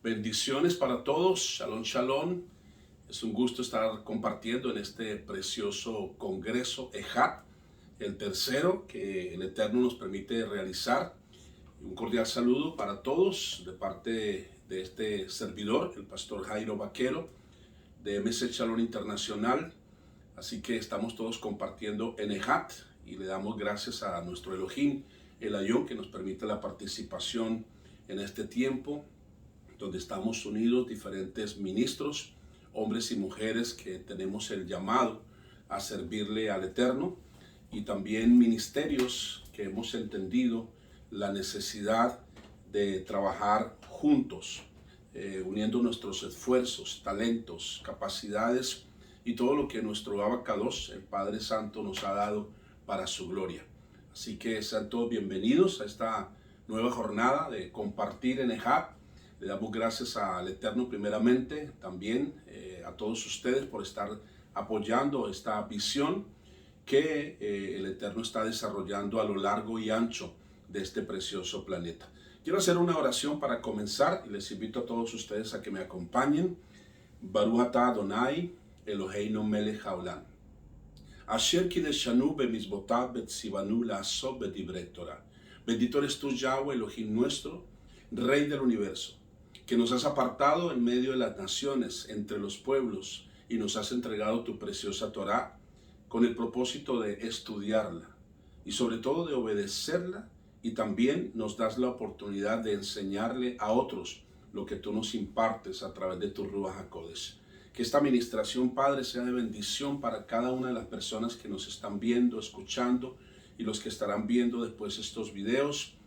Bendiciones para todos, shalom, shalom. Es un gusto estar compartiendo en este precioso congreso EJAT, el tercero que el Eterno nos permite realizar. Un cordial saludo para todos de parte de este servidor, el pastor Jairo Vaquero, de MS Shalom Internacional. Así que estamos todos compartiendo en EJAT y le damos gracias a nuestro Elohim, el Ayón, que nos permite la participación en este tiempo, donde estamos unidos diferentes ministros, hombres y mujeres que tenemos el llamado a servirle al Eterno, y también ministerios que hemos entendido la necesidad de trabajar juntos, uniendo nuestros esfuerzos, talentos, capacidades y todo lo que nuestro Abacados, el Padre Santo, nos ha dado para su gloria. Así que sean todos bienvenidos a esta nueva jornada de compartir en EJAT. Le damos gracias al Eterno primeramente, también a todos ustedes por estar apoyando esta visión que el Eterno está desarrollando a lo largo y ancho de este precioso planeta. Quiero hacer una oración para comenzar y les invito a todos ustedes a que me acompañen. Baruch atah Adonai Eloheinu melech haolam, asher kideshanu bemizvotav betzivanu la'asot bedivrei Torah. Bendito eres tú, Yahweh, Elohim nuestro, Rey del universo, que nos has apartado en medio de las naciones, entre los pueblos, y nos has entregado tu preciosa Torah con el propósito de estudiarla y sobre todo de obedecerla, y también nos das la oportunidad de enseñarle a otros lo que tú nos impartes a través de tu Ruach HaKodesh. Que esta administración, Padre, sea de bendición para cada una de las personas que nos están viendo, escuchando, y los que estarán viendo después estos videos.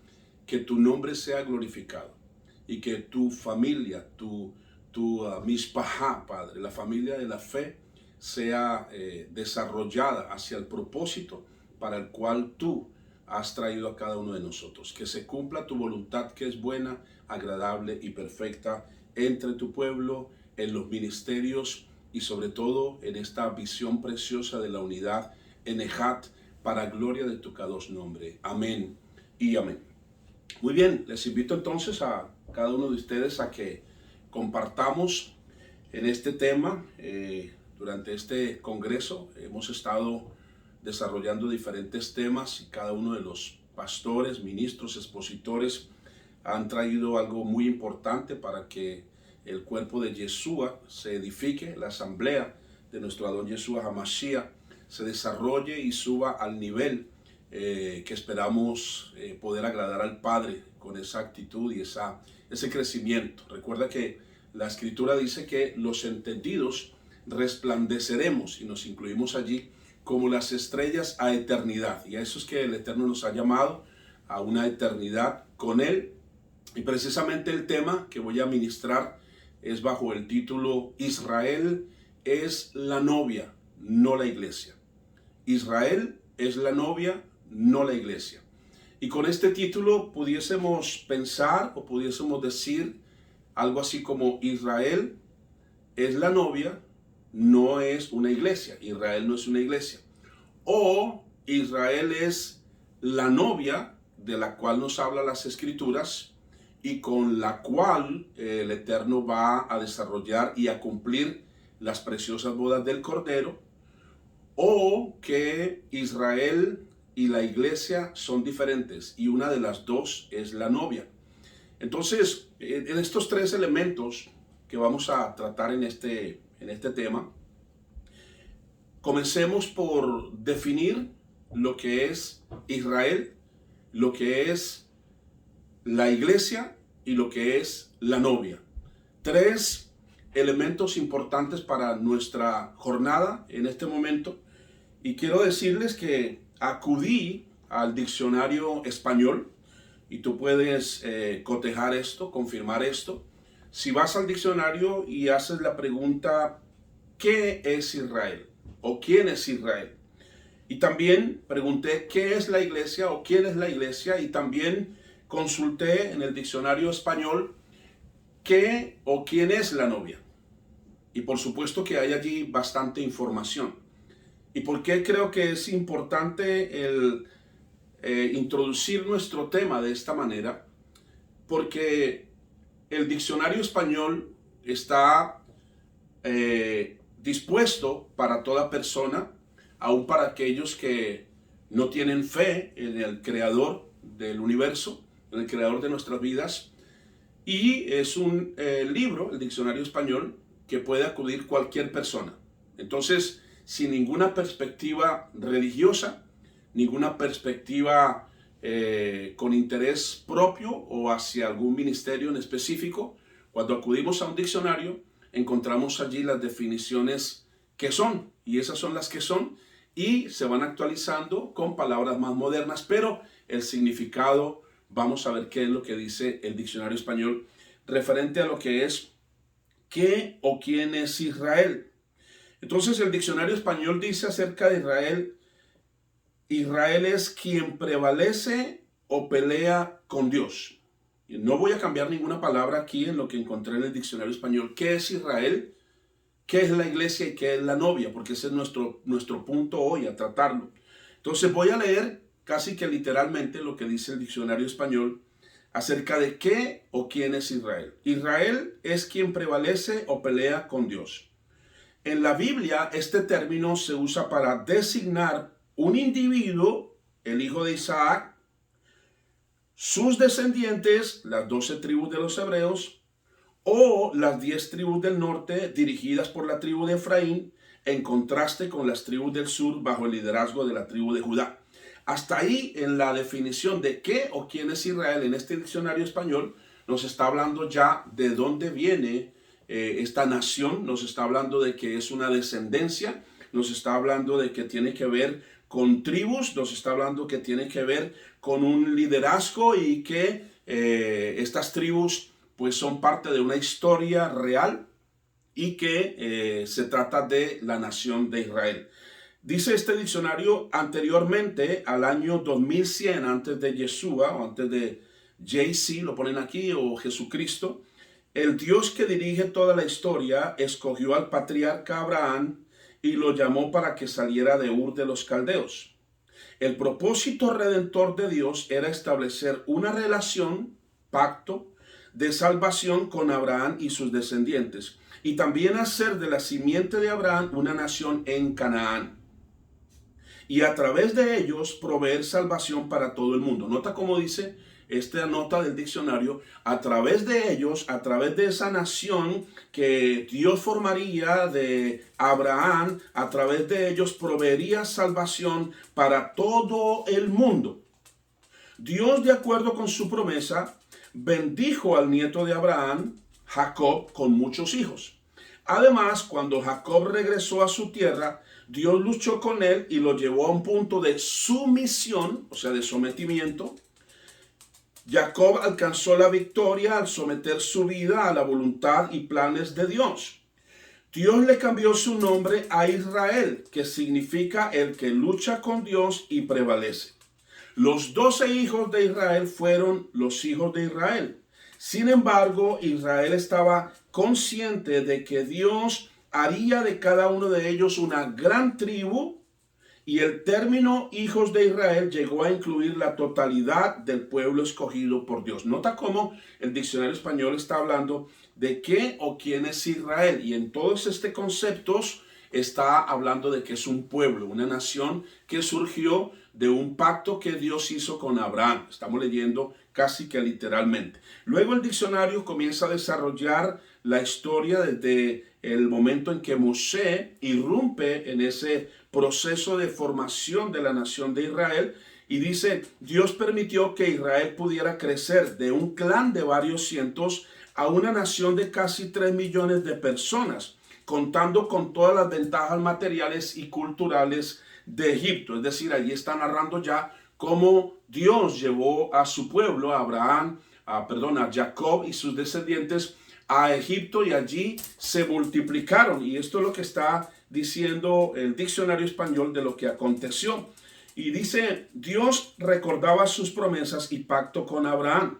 Que tu nombre sea glorificado y que tu familia, tu Mishpahá, Padre, la familia de la fe, sea desarrollada hacia el propósito para el cual tú has traído a cada uno de nosotros. Que se cumpla tu voluntad, que es buena, agradable y perfecta entre tu pueblo, en los ministerios y sobre todo en esta visión preciosa de la unidad en EJAT, para gloria de tu Kadosh nombre. Amén y amén. Muy bien, les invito entonces a cada uno de ustedes a que compartamos en este tema. Durante este congreso hemos estado desarrollando diferentes temas y cada uno de los pastores, ministros, expositores han traído algo muy importante para que el cuerpo de Yeshua se edifique, la asamblea de nuestro Adón Yeshua HaMashiach se desarrolle y suba al nivel que esperamos poder agradar al Padre con esa actitud y ese crecimiento. Recuerda que la Escritura dice que los entendidos resplandeceremos, y nos incluimos allí, como las estrellas a eternidad. Y a eso es que el Eterno nos ha llamado, a una eternidad con Él. Y precisamente el tema que voy a ministrar es bajo el título Israel es la novia, no la iglesia. Israel es la novia, no la iglesia. Y con este título pudiésemos pensar o pudiésemos decir algo así como: Israel es la novia, no es una iglesia. Israel no es una iglesia. O Israel es la novia de la cual nos habla las Escrituras y con la cual el Eterno va a desarrollar y a cumplir las preciosas bodas del Cordero. O que Israel y la iglesia son diferentes y una de las dos es la novia. Entonces, en estos tres elementos que vamos a tratar en este tema, comencemos por definir lo que es Israel, lo que es la iglesia y lo que es la novia. Tres elementos importantes para nuestra jornada en este momento. Y quiero decirles que acudí al diccionario español, y tú puedes cotejar esto, confirmar esto. Si vas al diccionario y haces la pregunta, ¿qué es Israel? ¿O quién es Israel? Y también pregunté, ¿qué es la iglesia? ¿O quién es la iglesia? Y también consulté en el diccionario español, ¿qué o quién es la novia? Y por supuesto que hay allí bastante información. ¿Y por qué creo que es importante el introducir nuestro tema de esta manera? Porque el diccionario español está dispuesto para toda persona, aun para aquellos que no tienen fe en el creador del universo, en el creador de nuestras vidas. Y es un libro, el diccionario español, que puede acudir cualquier persona. Entonces, sin ninguna perspectiva religiosa, ninguna perspectiva con interés propio o hacia algún ministerio en específico, cuando acudimos a un diccionario, encontramos allí las definiciones que son, y esas son las que son, y se van actualizando con palabras más modernas, pero el significado, vamos a ver qué es lo que dice el diccionario español referente a lo que es qué o quién es Israel. Entonces el diccionario español dice acerca de Israel: Israel es quien prevalece o pelea con Dios. No voy a cambiar ninguna palabra aquí en lo que encontré en el diccionario español. ¿Qué es Israel? ¿Qué es la iglesia y qué es la novia? Porque ese es nuestro punto hoy a tratarlo. Entonces voy a leer casi que literalmente lo que dice el diccionario español acerca de qué o quién es Israel. Israel es quien prevalece o pelea con Dios. En la Biblia este término se usa para designar un individuo, el hijo de Isaac, sus descendientes, las 12 tribus de los hebreos, o las 10 tribus del norte dirigidas por la tribu de Efraín, en contraste con las tribus del sur bajo el liderazgo de la tribu de Judá. Hasta ahí, en la definición de qué o quién es Israel en este diccionario español, nos está hablando ya de dónde viene esta nación, nos está hablando de que es una descendencia, nos está hablando de que tiene que ver con tribus, nos está hablando que tiene que ver con un liderazgo y que estas tribus pues son parte de una historia real y que se trata de la nación de Israel. Dice este diccionario: anteriormente al año 2100, antes de Yeshua o antes de JC, lo ponen aquí, o Jesucristo, el Dios que dirige toda la historia escogió al patriarca Abraham y lo llamó para que saliera de Ur de los Caldeos. El propósito redentor de Dios era establecer una relación, pacto, de salvación con Abraham y sus descendientes, y también hacer de la simiente de Abraham una nación en Canaán, y a través de ellos proveer salvación para todo el mundo. Nota cómo dice esta nota del diccionario: a través de ellos, a través de esa nación que Dios formaría de Abraham, a través de ellos proveería salvación para todo el mundo. Dios, de acuerdo con su promesa, bendijo al nieto de Abraham, Jacob, con muchos hijos. Además, cuando Jacob regresó a su tierra, Dios luchó con él y lo llevó a un punto de sumisión, o sea, de sometimiento. Jacob alcanzó la victoria al someter su vida a la voluntad y planes de Dios. Dios le cambió su nombre a Israel, que significa el que lucha con Dios y prevalece. Los 12 hijos de Israel fueron los hijos de Israel. Sin embargo, Israel estaba consciente de que Dios haría de cada uno de ellos una gran tribu, y el término hijos de Israel llegó a incluir la totalidad del pueblo escogido por Dios. Nota cómo el diccionario español está hablando de qué o quién es Israel, y en todos estos conceptos está hablando de que es un pueblo, una nación que surgió de un pacto que Dios hizo con Abraham. Estamos leyendo casi que literalmente. Luego el diccionario comienza a desarrollar la historia desde el momento en que Moshe irrumpe en ese proceso de formación de la nación de Israel, y dice: Dios permitió que Israel pudiera crecer de un clan de varios cientos a una nación de casi 3 millones de personas, contando con todas las ventajas materiales y culturales de Egipto. Es decir, allí está narrando ya cómo Dios llevó a su pueblo, a a Jacob y sus descendientes, a Egipto, y allí se multiplicaron. Y esto es lo que está diciendo el diccionario español de lo que aconteció. Y dice: Dios recordaba sus promesas y pacto con Abraham.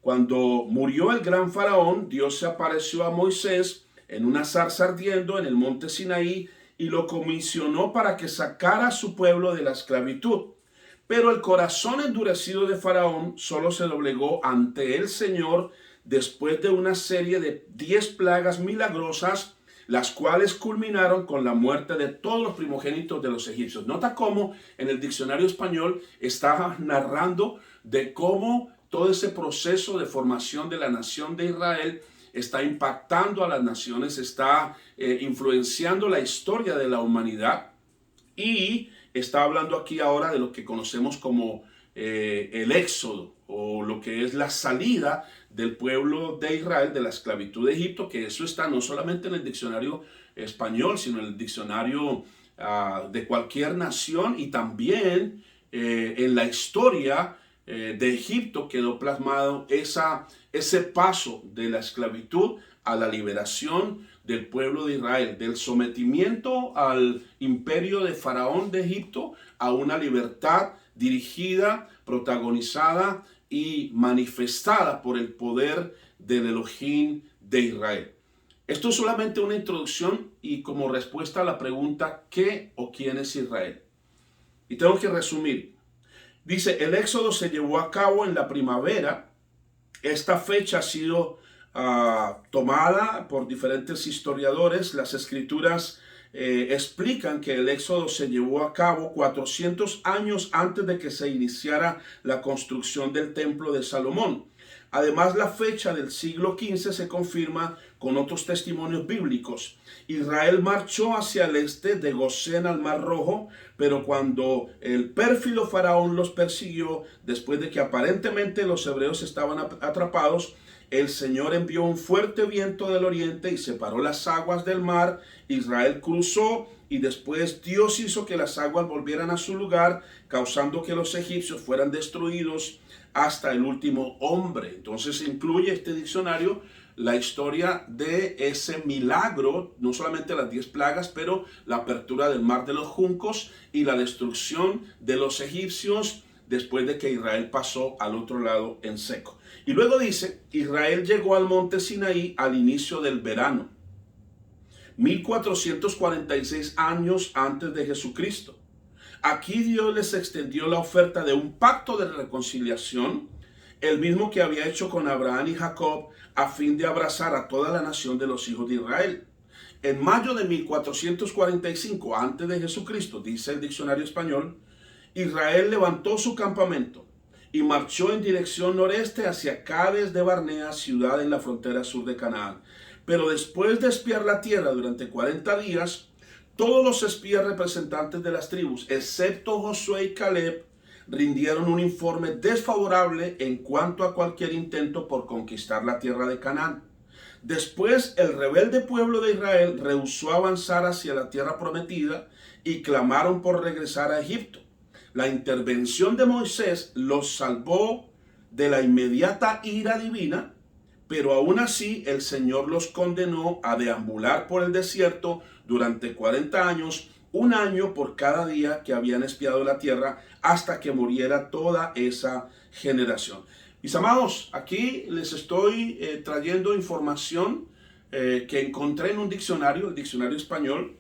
Cuando murió el gran faraón, Dios se apareció a Moisés en una zarza ardiendo en el monte Sinaí y lo comisionó para que sacara a su pueblo de la esclavitud. Pero el corazón endurecido de Faraón solo se doblegó ante el Señor después de una serie de 10 plagas milagrosas, las cuales culminaron con la muerte de todos los primogénitos de los egipcios. Nota cómo en el diccionario español está narrando de cómo todo ese proceso de formación de la nación de Israel está impactando a las naciones, está influenciando la historia de la humanidad, y está hablando aquí ahora de lo que conocemos como el éxodo, o lo que es la salida del pueblo de Israel de la esclavitud de Egipto, que eso está no solamente en el diccionario español, sino en el diccionario de cualquier nación, y también en la historia de Egipto quedó plasmado ese paso de la esclavitud a la liberación del pueblo de Israel, del sometimiento al imperio de Faraón de Egipto a una libertad dirigida, protagonizada y manifestada por el poder del Elohim de Israel. Esto es solamente una introducción y como respuesta a la pregunta ¿qué o quién es Israel? Y tengo que resumir. Dice, el éxodo se llevó a cabo en la primavera. Esta fecha ha sido tomada por diferentes historiadores. Las escrituras explican que el éxodo se llevó a cabo 400 años antes de que se iniciara la construcción del templo de Salomón. Además, la fecha del siglo XV se confirma con otros testimonios bíblicos. Israel marchó hacia el este de Gosén al Mar Rojo, pero cuando el pérfido faraón los persiguió, después de que aparentemente los hebreos estaban atrapados, el Señor envió un fuerte viento del oriente y separó las aguas del mar. Israel cruzó y después Dios hizo que las aguas volvieran a su lugar, causando que los egipcios fueran destruidos hasta el último hombre. Entonces incluye este diccionario la historia de ese milagro, no solamente las 10 plagas, pero la apertura del mar de los juncos y la destrucción de los egipcios después de que Israel pasó al otro lado en seco. Y luego dice, Israel llegó al monte Sinaí al inicio del verano, 1446 años antes de Jesucristo. Aquí Dios les extendió la oferta de un pacto de reconciliación, el mismo que había hecho con Abraham y Jacob, a fin de abrazar a toda la nación de los hijos de Israel. En mayo de 1445 antes de Jesucristo, dice el diccionario español, Israel levantó su campamento y marchó en dirección noreste hacia Cades de Barnea, ciudad en la frontera sur de Canaán. Pero después de espiar la tierra durante 40 días, todos los espías representantes de las tribus, excepto Josué y Caleb, rindieron un informe desfavorable en cuanto a cualquier intento por conquistar la tierra de Canaán. Después, el rebelde pueblo de Israel rehusó avanzar hacia la tierra prometida y clamaron por regresar a Egipto. La intervención de Moisés los salvó de la inmediata ira divina, pero aún así el Señor los condenó a deambular por el desierto durante 40 años, un año por cada día que habían espiado la tierra, hasta que muriera toda esa generación. Mis amados, aquí les estoy trayendo información que encontré en un diccionario, el diccionario español,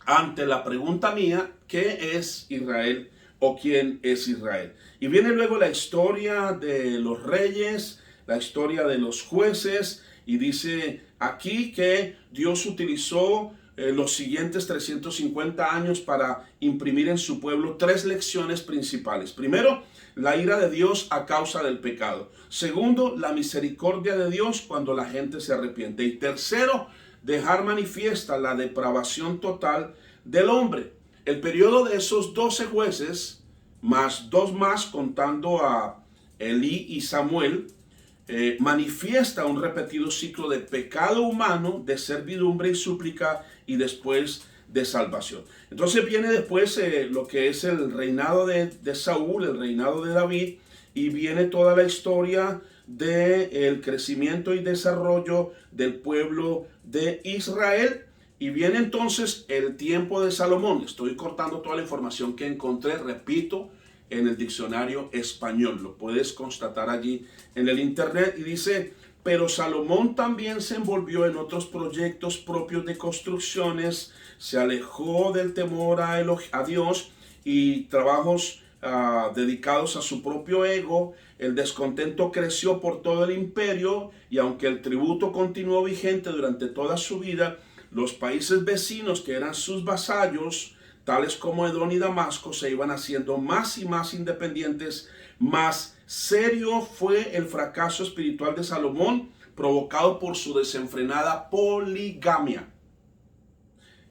ante la pregunta mía, ¿qué es Israel o quién es Israel? Y viene luego la historia de los reyes, la historia de los jueces, y dice aquí que Dios utilizó los siguientes 350 años para imprimir en su pueblo 3 lecciones principales. Primero, la ira de Dios a causa del pecado. Segundo, la misericordia de Dios cuando la gente se arrepiente. Y tercero, dejar manifiesta la depravación total del hombre. El periodo de esos 12 jueces, más 2 más contando a Elí y Samuel, manifiesta un repetido ciclo de pecado humano, de servidumbre y súplica, y después de salvación. Entonces viene después lo que es el reinado de Saúl, el reinado de David, y viene toda la historia del crecimiento y desarrollo del pueblo de Israel, y viene entonces el tiempo de Salomón. Estoy cortando toda la información que encontré, repito, en el diccionario español. Lo puedes constatar allí en el internet. Y dice, pero Salomón también se envolvió en otros proyectos propios de construcciones, se alejó del temor a Dios y trabajos dedicados a su propio ego. El descontento creció por todo el imperio y aunque el tributo continuó vigente durante toda su vida, los países vecinos que eran sus vasallos, tales como Edom y Damasco, se iban haciendo más y más independientes. Más serio fue el fracaso espiritual de Salomón, provocado por su desenfrenada poligamia.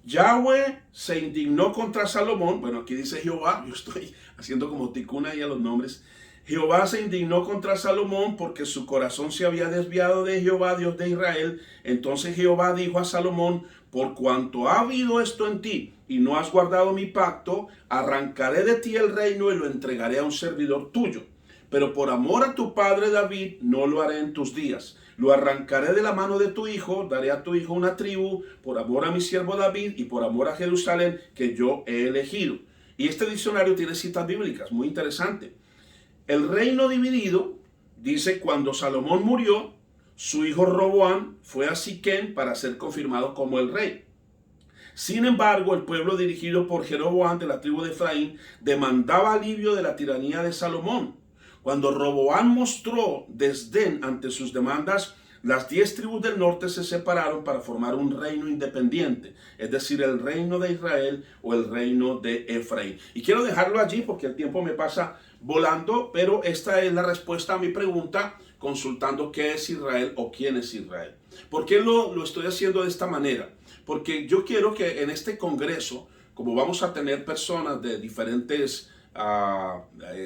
Yahweh se indignó contra Salomón. Bueno, aquí dice Jehová, yo estoy haciendo como ticuna ahí a los nombres. Jehová se indignó contra Salomón porque su corazón se había desviado de Jehová, Dios de Israel. Entonces Jehová dijo a Salomón: por cuanto ha habido esto en ti y no has guardado mi pacto, arrancaré de ti el reino y lo entregaré a un servidor tuyo. Pero por amor a tu padre David no lo haré en tus días. Lo arrancaré de la mano de tu hijo, daré a tu hijo una tribu, por amor a mi siervo David y por amor a Jerusalén que yo he elegido. Y este diccionario tiene citas bíblicas, muy interesante. El reino dividido, dice, cuando Salomón murió, su hijo Roboam fue a Siquem para ser confirmado como el rey. Sin embargo, el pueblo dirigido por Jeroboam de la tribu de Efraín demandaba alivio de la tiranía de Salomón. Cuando Roboam mostró desdén ante sus demandas, las 10 tribus del norte se separaron para formar un reino independiente, es decir, el reino de Israel o el reino de Efraín. Y quiero dejarlo allí porque el tiempo me pasa volando, pero esta es la respuesta a mi pregunta, consultando qué es Israel o quién es Israel. ¿Por qué lo estoy haciendo de esta manera? Porque yo quiero que en este congreso, como vamos a tener personas de diferentes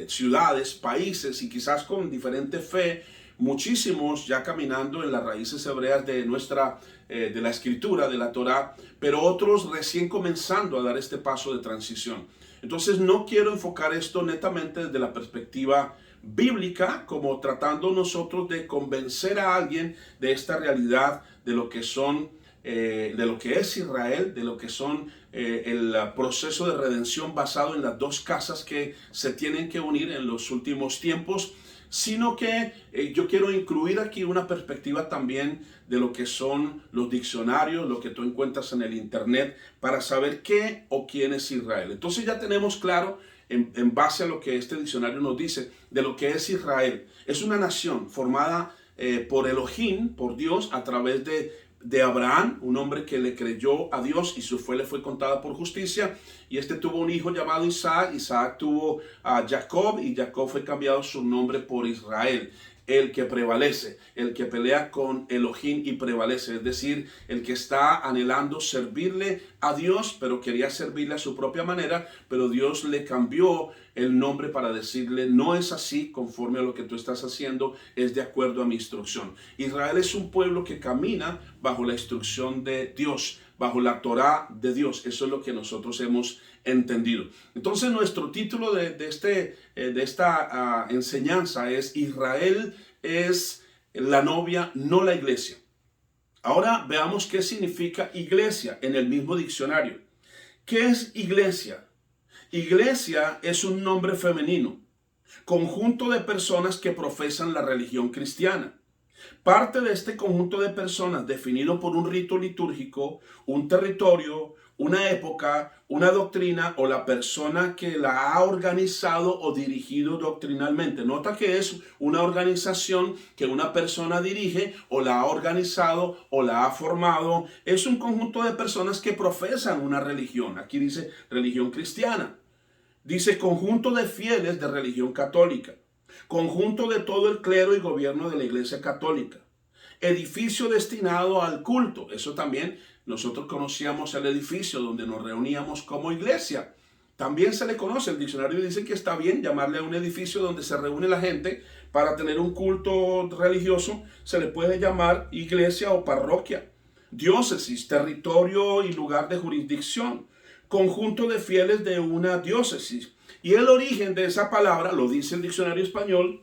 ciudades, países y quizás con diferente fe, muchísimos ya caminando en las raíces hebreas de de la escritura, de la Torá, pero otros recién comenzando a dar este paso de transición. Entonces no quiero enfocar esto netamente desde la perspectiva bíblica, como tratando nosotros de convencer a alguien de esta realidad, de lo que son de lo que es Israel, de lo que son el proceso de redención basado en las dos casas que se tienen que unir en los últimos tiempos, sino que yo quiero incluir aquí una perspectiva también de lo que son los diccionarios, lo que tú encuentras en el internet, para saber qué o quién es Israel. Entonces ya tenemos claro, en base a lo que este diccionario nos dice, de lo que es Israel. Es una nación formada por Elohim, por Dios, a través de Abraham, un hombre que le creyó a Dios y su fe le fue contada por justicia, y este tuvo un hijo llamado Isaac. Isaac tuvo a Jacob y Jacob fue cambiado su nombre por Israel, el que prevalece, el que pelea con Elohim y prevalece, es decir, el que está anhelando servirle a Dios, pero quería servirle a su propia manera, pero Dios le cambió el nombre para decirle: no es así conforme a lo que tú estás haciendo, es de acuerdo a mi instrucción. Israel es un pueblo que camina bajo la instrucción de Dios, bajo la Torá de Dios. Eso es lo que nosotros hemos entendido. Entonces nuestro título de esta enseñanza es: Israel es la novia, no la iglesia. Ahora veamos qué significa iglesia en el mismo diccionario. ¿Qué es iglesia? Iglesia es un nombre femenino, conjunto de personas que profesan la religión cristiana. Parte de este conjunto de personas definido por un rito litúrgico, un territorio, una época, una doctrina o la persona que la ha organizado o dirigido doctrinalmente. Nota que es una organización que una persona dirige o la ha organizado o la ha formado. Es un conjunto de personas que profesan una religión. Aquí dice religión cristiana. Dice conjunto de fieles de religión católica. Conjunto de todo el clero y gobierno de la Iglesia Católica. Edificio destinado al culto. Eso también nosotros conocíamos el edificio donde nos reuníamos como iglesia. También se le conoce, el diccionario dice que está bien llamarle a un edificio donde se reúne la gente para tener un culto religioso. Se le puede llamar iglesia o parroquia. Diócesis, territorio y lugar de jurisdicción. Conjunto de fieles de una diócesis. Y el origen de esa palabra, lo dice el diccionario español,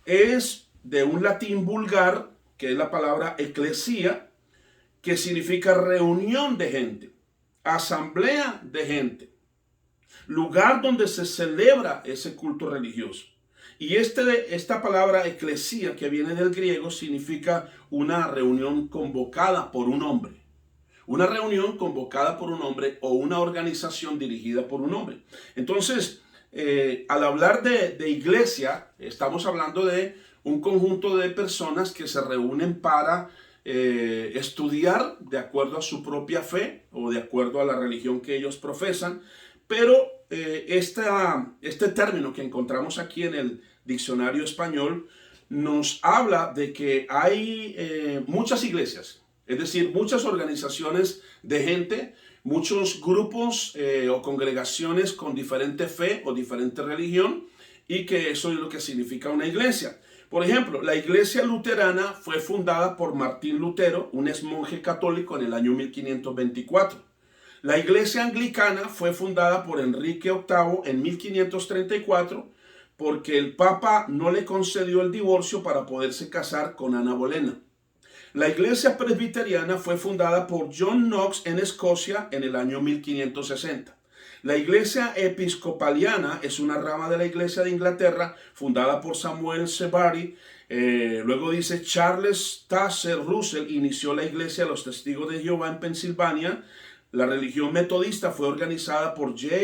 es de un latín vulgar, que es la palabra eclesía, que significa reunión de gente, asamblea de gente, lugar donde se celebra ese culto religioso. Y esta palabra eclesía, que viene del griego, significa una reunión convocada por un hombre. Una reunión convocada por un hombre o una organización dirigida por un hombre. Entonces, al hablar de iglesia, estamos hablando de un conjunto de personas que se reúnen para estudiar de acuerdo a su propia fe o de acuerdo a la religión que ellos profesan, pero este término que encontramos aquí en el diccionario español nos habla de que hay muchas iglesias, es decir, muchas organizaciones de gente, muchos grupos o congregaciones con diferente fe o diferente religión, y que eso es lo que significa una iglesia. Por ejemplo, la iglesia luterana fue fundada por Martín Lutero, un ex monje católico, en el año 1524. La iglesia anglicana fue fundada por Enrique VIII en 1534, porque el Papa no le concedió el divorcio para poderse casar con Ana Bolena. La iglesia presbiteriana fue fundada por John Knox en Escocia en el año 1560. La iglesia episcopaliana es una rama de la iglesia de Inglaterra fundada por Samuel Sebaри. Luego dice Charles Taze Russell inició la iglesia de los Testigos de Jehová en Pensilvania. La religión metodista fue organizada por J.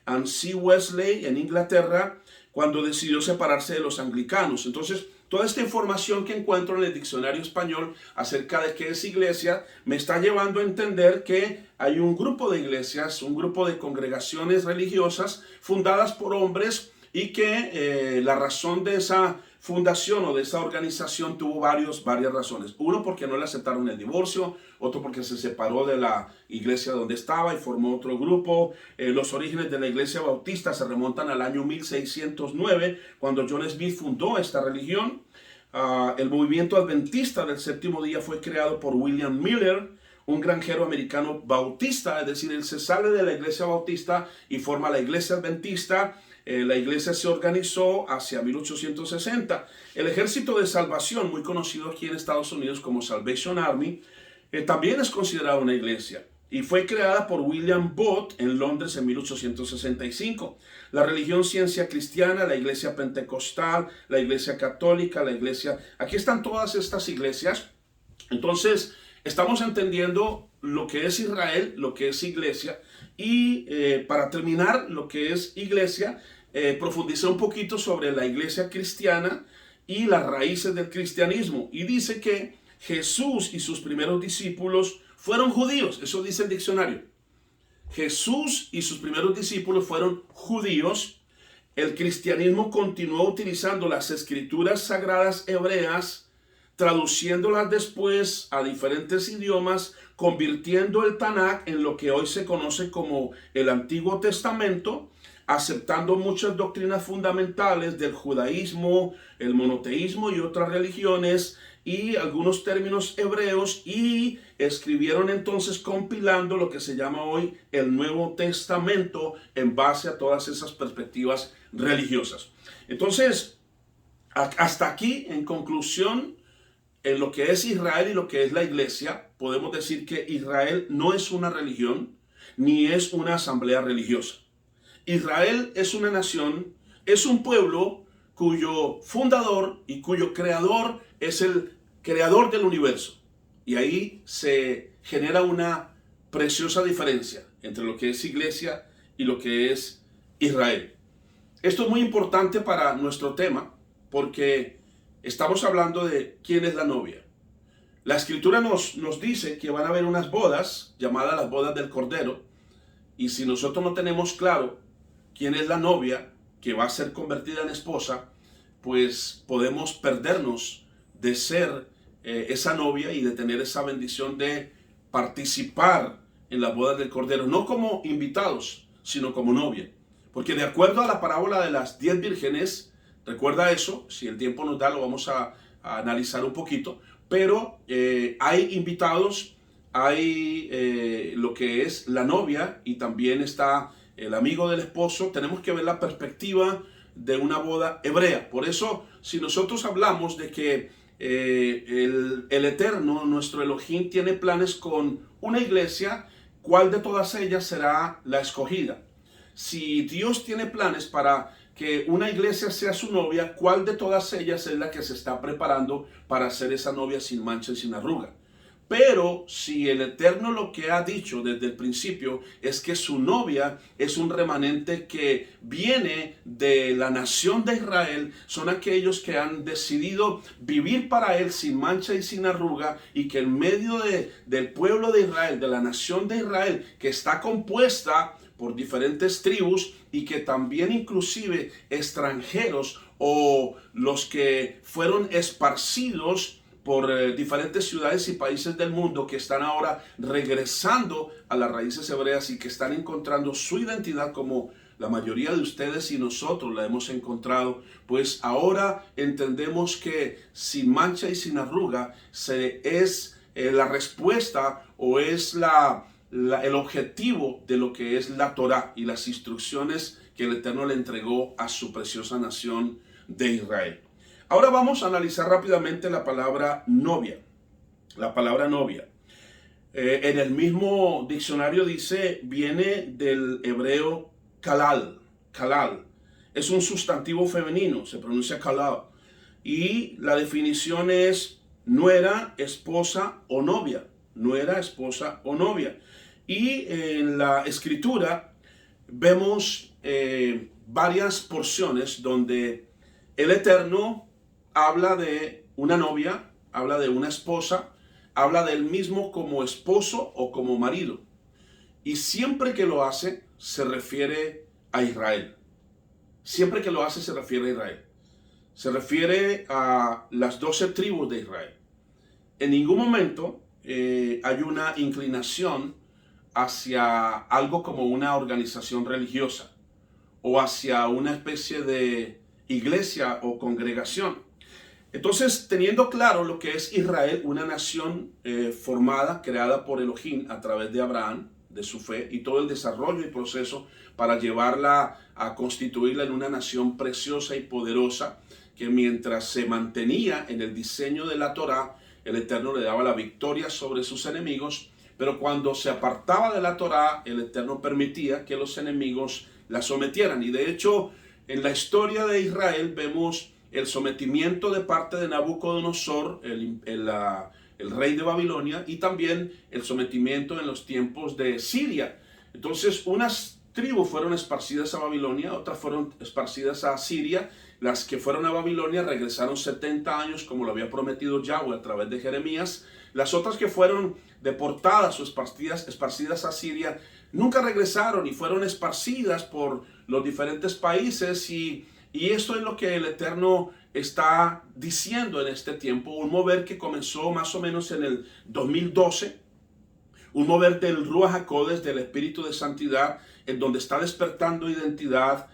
and C. Wesley en Inglaterra cuando decidió separarse de los anglicanos. Entonces, toda esta información que encuentro en el diccionario español acerca de qué es iglesia me está llevando a entender que hay un grupo de iglesias, un grupo de congregaciones religiosas fundadas por hombres, y que la razón de esa fundación o de esa organización tuvo varias razones. Uno, porque no le aceptaron el divorcio; otro, porque se separó de la iglesia donde estaba y formó otro grupo. Los orígenes de la iglesia bautista se remontan al año 1609, cuando John Smith fundó esta religión. El movimiento adventista del séptimo día fue creado por William Miller, un granjero americano bautista, es decir, él se sale de la iglesia bautista y forma la iglesia adventista. La iglesia se organizó hacia 1860. El Ejército de Salvación, muy conocido aquí en Estados Unidos como Salvation Army, también es considerado una iglesia, y fue creada por William Booth en Londres en 1865. La religión Ciencia Cristiana, la iglesia pentecostal, la iglesia católica, la iglesia... Aquí están todas estas iglesias. Entonces, estamos entendiendo lo que es Israel, lo que es iglesia, y para terminar lo que es iglesia, profundicé un poquito sobre la iglesia cristiana y las raíces del cristianismo, y dice que Jesús y sus primeros discípulos fueron judíos. Eso dice el diccionario. Jesús y sus primeros discípulos fueron judíos. El cristianismo continuó utilizando las escrituras sagradas hebreas, traduciéndolas después a diferentes idiomas, convirtiendo el Tanakh en lo que hoy se conoce como el Antiguo Testamento, aceptando muchas doctrinas fundamentales del judaísmo, el monoteísmo y otras religiones, y algunos términos hebreos, y escribieron entonces compilando lo que se llama hoy el Nuevo Testamento en base a todas esas perspectivas religiosas. Entonces, hasta aquí, en conclusión, en lo que es Israel y lo que es la iglesia, podemos decir que Israel no es una religión, ni es una asamblea religiosa. Israel es una nación, es un pueblo cuyo fundador y cuyo creador es el creador del universo. Y ahí se genera una preciosa diferencia entre lo que es iglesia y lo que es Israel. Esto es muy importante para nuestro tema, porque estamos hablando de quién es la novia. La escritura nos dice que van a haber unas bodas llamadas las bodas del Cordero, y si nosotros no tenemos claro quién es la novia que va a ser convertida en esposa, pues podemos perdernos de ser esa novia y de tener esa bendición de participar en las bodas del Cordero, no como invitados, sino como novia. Porque de acuerdo a la parábola de las 10 vírgenes, recuerda eso, si el tiempo nos da lo vamos a analizar un poquito, pero hay invitados, hay lo que es la novia, y también está el amigo del esposo. Tenemos que ver la perspectiva de una boda hebrea. Por eso, si nosotros hablamos de que el Eterno, nuestro Elohim, tiene planes con una iglesia, ¿cuál de todas ellas será la escogida? Si Dios tiene planes para que una iglesia sea su novia, ¿cuál de todas ellas es la que se está preparando para ser esa novia sin mancha y sin arruga? Pero si el Eterno lo que ha dicho desde el principio es que su novia es un remanente que viene de la nación de Israel, son aquellos que han decidido vivir para Él sin mancha y sin arruga, y que en medio del pueblo de Israel, de la nación de Israel, que está compuesta por diferentes tribus y que también inclusive extranjeros o los que fueron esparcidos por diferentes ciudades y países del mundo, que están ahora regresando a las raíces hebreas y que están encontrando su identidad como la mayoría de ustedes y nosotros la hemos encontrado, pues ahora entendemos que sin mancha y sin arruga es la respuesta o es el objetivo de lo que es la Torá y las instrucciones que el Eterno le entregó a su preciosa nación de Israel. Ahora vamos a analizar rápidamente la palabra novia. La palabra novia. En el mismo diccionario dice, viene del hebreo kalal. Kalal. Es un sustantivo femenino, se pronuncia kalal. Y la definición es nuera, esposa o novia. Nuera, esposa o novia. Y en la escritura vemos varias porciones donde el Eterno habla de una novia, habla de una esposa, habla de él mismo como esposo o como marido. Y siempre que lo hace, se refiere a Israel. Siempre que lo hace, se refiere a Israel. Se refiere a las 12 tribus de Israel. En ningún momento hay una inclinación hacia algo como una organización religiosa o hacia una especie de iglesia o congregación. Entonces, teniendo claro lo que es Israel, una nación formada, creada por Elohim a través de Abraham, de su fe, y todo el desarrollo y proceso para llevarla a constituirla en una nación preciosa y poderosa, que mientras se mantenía en el diseño de la Torá, el Eterno le daba la victoria sobre sus enemigos, pero cuando se apartaba de la Torá, el Eterno permitía que los enemigos la sometieran. Y de hecho, en la historia de Israel vemos el sometimiento de parte de Nabucodonosor, el rey de Babilonia, y también el sometimiento en los tiempos de Siria. Entonces, unas tribus fueron esparcidas a Babilonia, otras fueron esparcidas a Siria. Las que fueron a Babilonia regresaron 70 años, como lo había prometido Yahweh a través de Jeremías. Las otras que fueron deportadas o esparcidas a Siria nunca regresaron y fueron esparcidas por los diferentes países, y esto es lo que el Eterno está diciendo en este tiempo, un mover que comenzó más o menos en el 2012, un mover del Ruach HaKodesh, del Espíritu de Santidad, en donde está despertando identidad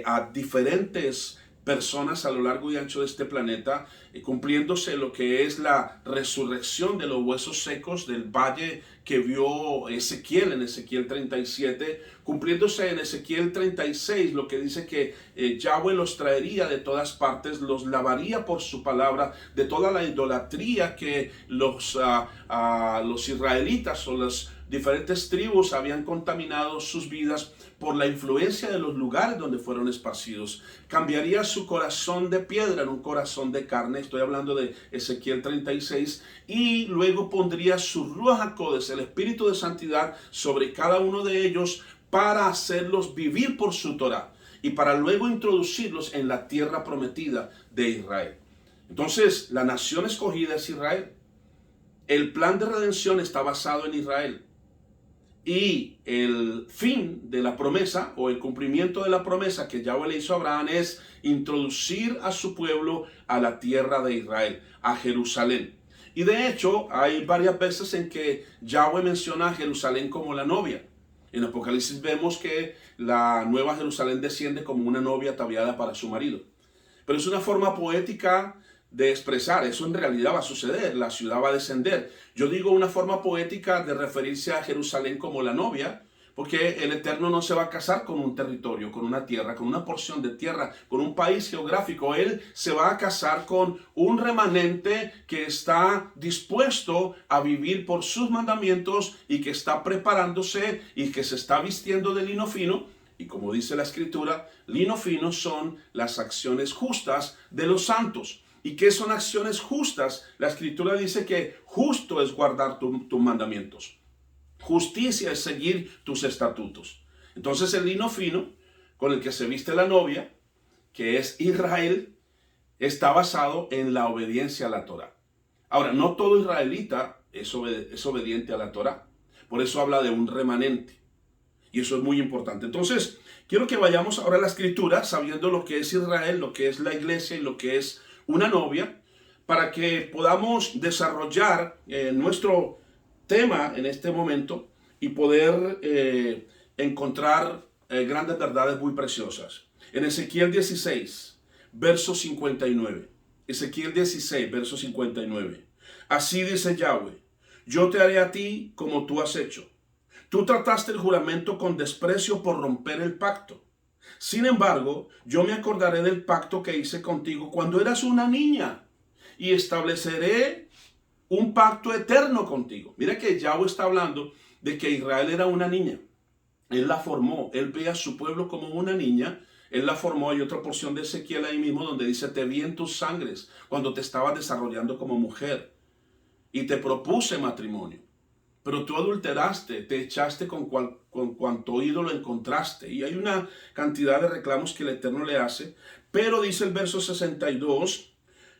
a diferentes personas a lo largo y ancho de este planeta, cumpliéndose lo que es la resurrección de los huesos secos del valle que vio Ezequiel en Ezequiel 37, cumpliéndose en Ezequiel 36 lo que dice que Yahweh los traería de todas partes, los lavaría por su palabra de toda la idolatría que los israelitas o las diferentes tribus habían contaminado sus vidas por la influencia de los lugares donde fueron esparcidos. Cambiaría su corazón de piedra en un corazón de carne, estoy hablando de Ezequiel 36, y luego pondría su Ruach HaKodesh, el Espíritu de Santidad, sobre cada uno de ellos para hacerlos vivir por su Torah y para luego introducirlos en la tierra prometida de Israel. Entonces, la nación escogida es Israel. El plan de redención está basado en Israel. Y el fin de la promesa o el cumplimiento de la promesa que Yahweh le hizo a Abraham es introducir a su pueblo a la tierra de Israel, a Jerusalén. Y de hecho hay varias veces en que Yahweh menciona a Jerusalén como la novia. En Apocalipsis vemos que la nueva Jerusalén desciende como una novia ataviada para su marido. Pero es una forma poética de expresar, eso en realidad va a suceder, la ciudad va a descender. Yo digo una forma poética de referirse a Jerusalén como la novia, porque el Eterno no se va a casar con un territorio, con una tierra, con una porción de tierra, con un país geográfico. Él se va a casar con un remanente que está dispuesto a vivir por sus mandamientos y que está preparándose y que se está vistiendo de lino fino. Y como dice la Escritura, lino fino son las acciones justas de los santos. ¿Y qué son acciones justas? La Escritura dice que justo es guardar tus mandamientos. Justicia es seguir tus estatutos. Entonces el lino fino con el que se viste la novia, que es Israel, está basado en la obediencia a la Torá. Ahora, no todo israelita es obediente a la Torá. Por eso habla de un remanente. Y eso es muy importante. Entonces, quiero que vayamos ahora a la Escritura, sabiendo lo que es Israel, lo que es la iglesia y lo que es una novia, para que podamos desarrollar nuestro tema en este momento y poder encontrar grandes verdades muy preciosas. En Ezequiel 16, verso 59. Ezequiel 16, verso 59. Así dice Yahweh: yo te haré a ti como tú has hecho. Tú trataste el juramento con desprecio por romper el pacto. Sin embargo, yo me acordaré del pacto que hice contigo cuando eras una niña y estableceré un pacto eterno contigo. Mira que Yahweh está hablando de que Israel era una niña. Él la formó. Él ve a su pueblo como una niña. Él la formó. Hay otra porción de Ezequiel ahí mismo donde dice: te vi en tus sangres cuando te estabas desarrollando como mujer y te propuse matrimonio. Pero tú adulteraste, te echaste con cuanto ídolo encontraste. Y hay una cantidad de reclamos que el Eterno le hace. Pero dice el verso 62,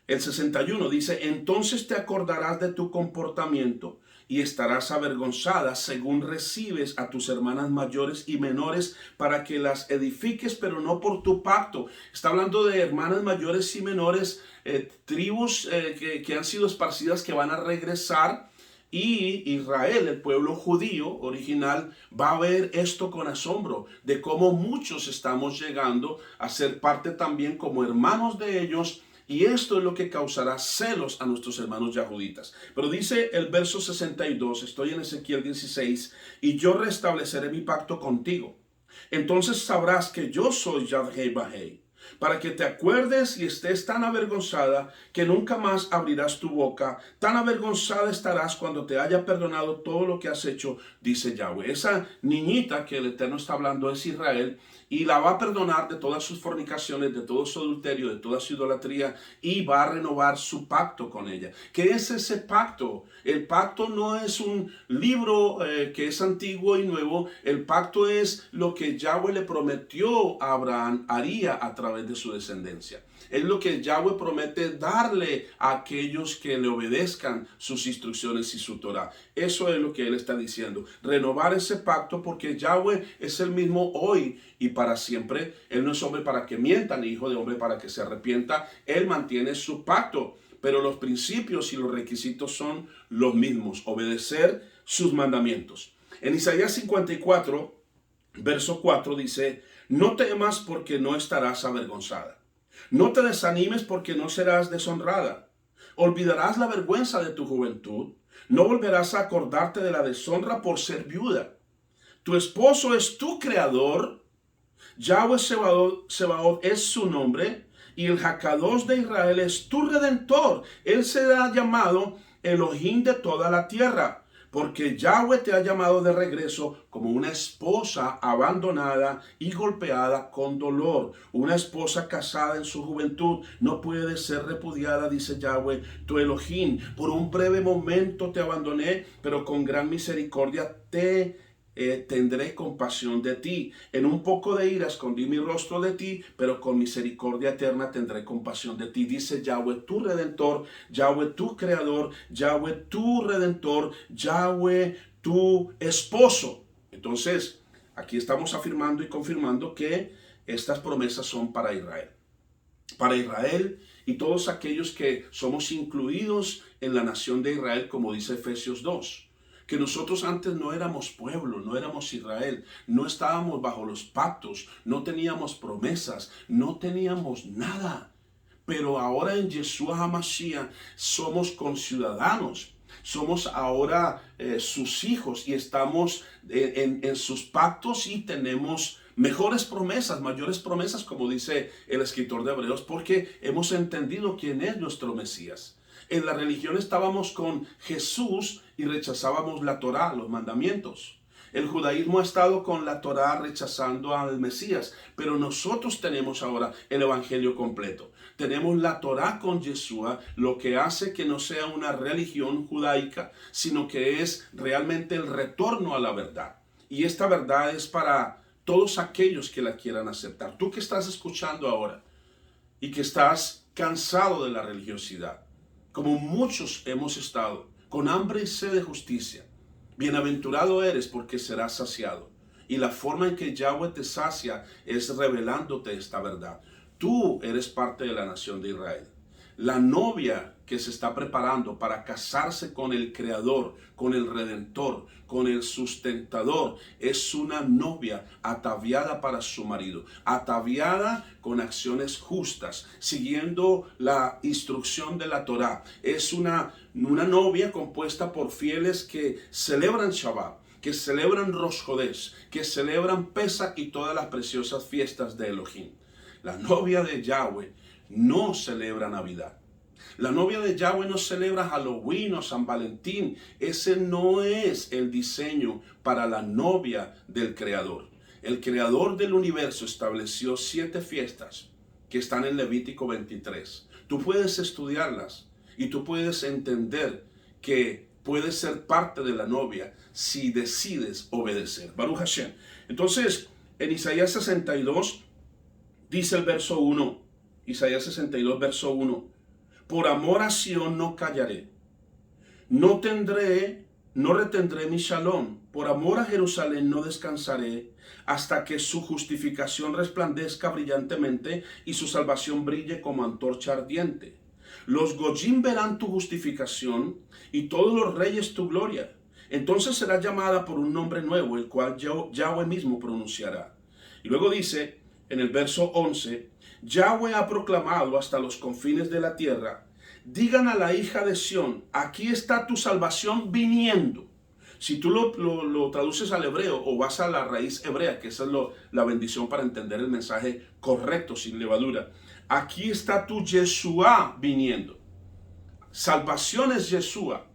el 61, dice: entonces te acordarás de tu comportamiento y estarás avergonzada según recibes a tus hermanas mayores y menores para que las edifiques, pero no por tu pacto. Está hablando de hermanas mayores y menores, tribus que han sido esparcidas, que van a regresar. Y Israel, el pueblo judío original, va a ver esto con asombro, de cómo muchos estamos llegando a ser parte también como hermanos de ellos, y esto es lo que causará celos a nuestros hermanos yahuditas. Pero dice el verso 62, estoy en Ezequiel 16, y yo restableceré mi pacto contigo. Entonces sabrás que yo soy Yahweh Bahei, para que te acuerdes y estés tan avergonzada que nunca más abrirás tu boca. Tan avergonzada estarás cuando te haya perdonado todo lo que has hecho, dice Yahweh. Esa niñita que el Eterno está hablando es Israel, y la va a perdonar de todas sus fornicaciones, de todo su adulterio, de toda su idolatría, y va a renovar su pacto con ella. ¿Qué es ese pacto? El pacto no es un libro que es antiguo y nuevo. El pacto es lo que Yahweh le prometió a Abraham haría a través de su descendencia. Es lo que Yahweh promete darle a aquellos que le obedezcan sus instrucciones y su Torah. Eso es lo que él está diciendo. Renovar ese pacto, porque Yahweh es el mismo hoy y para siempre. Él no es hombre para que mienta, ni hijo de hombre para que se arrepienta. Él mantiene su pacto, pero los principios y los requisitos son los mismos. Obedecer sus mandamientos. En Isaías 54, verso 4 dice: no temas porque no estarás avergonzada. No te desanimes porque no serás deshonrada. Olvidarás la vergüenza de tu juventud. No volverás a acordarte de la deshonra por ser viuda. Tu esposo es tu creador. Yahweh Sebaot es su nombre. Y el Hakadosh de Israel es tu redentor. Él será llamado Elohim de toda la tierra. Porque Yahweh te ha llamado de regreso como una esposa abandonada y golpeada con dolor. Una esposa casada en su juventud no puede ser repudiada, dice Yahweh, tu Elohim. Por un breve momento te abandoné, pero con gran misericordia tendré compasión de ti. En un poco de ira escondí mi rostro de ti, pero con misericordia eterna tendré compasión de ti, dice Yahweh tu redentor, Yahweh tu creador, Yahweh tu redentor, Yahweh tu esposo. Entonces, aquí estamos afirmando y confirmando que estas promesas son para Israel. Para Israel y todos aquellos que somos incluidos en la nación de Israel, como dice Efesios 2. Que nosotros antes no éramos pueblo, no éramos Israel, no estábamos bajo los pactos, no teníamos promesas, no teníamos nada. Pero ahora en Yeshua HaMashiach somos conciudadanos, somos ahora sus hijos y estamos en sus pactos y tenemos mejores promesas, mayores promesas, como dice el escritor de Hebreos, porque hemos entendido quién es nuestro Mesías. En la religión estábamos con Jesús y rechazábamos la Torá, los mandamientos. El judaísmo ha estado con la Torá rechazando al Mesías, pero nosotros tenemos ahora el evangelio completo. Tenemos la Torá con Yeshua, lo que hace que no sea una religión judaica, sino que es realmente el retorno a la verdad. Y esta verdad es para todos aquellos que la quieran aceptar. Tú que estás escuchando ahora y que estás cansado de la religiosidad, como muchos hemos estado, con hambre y sed de justicia, bienaventurado eres porque serás saciado. Y la forma en que Yahweh te sacia es revelándote esta verdad. Tú eres parte de la nación de Israel. La novia que se está preparando para casarse con el Creador, con el Redentor, con el Sustentador, es una novia ataviada para su marido, ataviada con acciones justas, siguiendo la instrucción de la Torá. Es una novia compuesta por fieles que celebran Shabbat, que celebran Rosh Hodesh, que celebran Pesach y todas las preciosas fiestas de Elohim. La novia de Yahweh no celebra Navidad. La novia de Yahweh no celebra Halloween o San Valentín. Ese no es el diseño para la novia del Creador. El Creador del universo estableció 7 fiestas que están en Levítico 23. Tú puedes estudiarlas y tú puedes entender que puedes ser parte de la novia si decides obedecer. Baruch Hashem. Entonces, en Isaías 62 dice el verso 1, Isaías 62, verso 1, por amor a Sión no callaré, no retendré mi shalom, por amor a Jerusalén no descansaré, hasta que su justificación resplandezca brillantemente y su salvación brille como antorcha ardiente. Los Goyim verán tu justificación y todos los reyes tu gloria. Entonces será llamada por un nombre nuevo, el cual Yahweh mismo pronunciará. Y luego dice, en el verso 11, Yahweh ha proclamado hasta los confines de la tierra, digan a la hija de Sión, aquí está tu salvación viniendo. Si tú lo traduces al hebreo o vas a la raíz hebrea, que esa es la bendición para entender el mensaje correcto, sin levadura. Aquí está tu Yeshua viniendo. Salvación es Yeshua.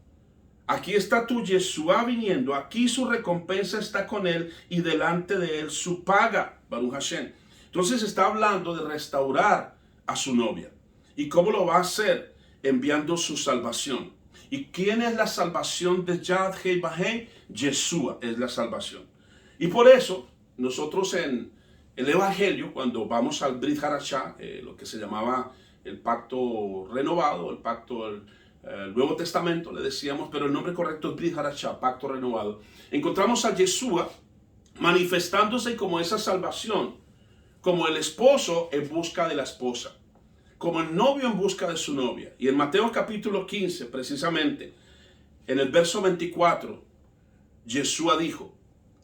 Aquí está tu Yeshua viniendo. Aquí su recompensa está con él y delante de él su paga. Baruch Hashem. Entonces está hablando de restaurar a su novia. ¿Y cómo lo va a hacer? Enviando su salvación. ¿Y quién es la salvación de Yad Hei Bahei? Yeshua es la salvación. Y por eso nosotros en el Evangelio, cuando vamos al Brit Hadashah, lo que se llamaba el pacto renovado, el pacto del Nuevo Testamento, le decíamos, pero el nombre correcto es Brit Hadashah, pacto renovado. Encontramos a Yeshua manifestándose como esa salvación, como el esposo en busca de la esposa, como el novio en busca de su novia. Y en Mateo capítulo 15, precisamente, en el verso 24, Yeshua dijo,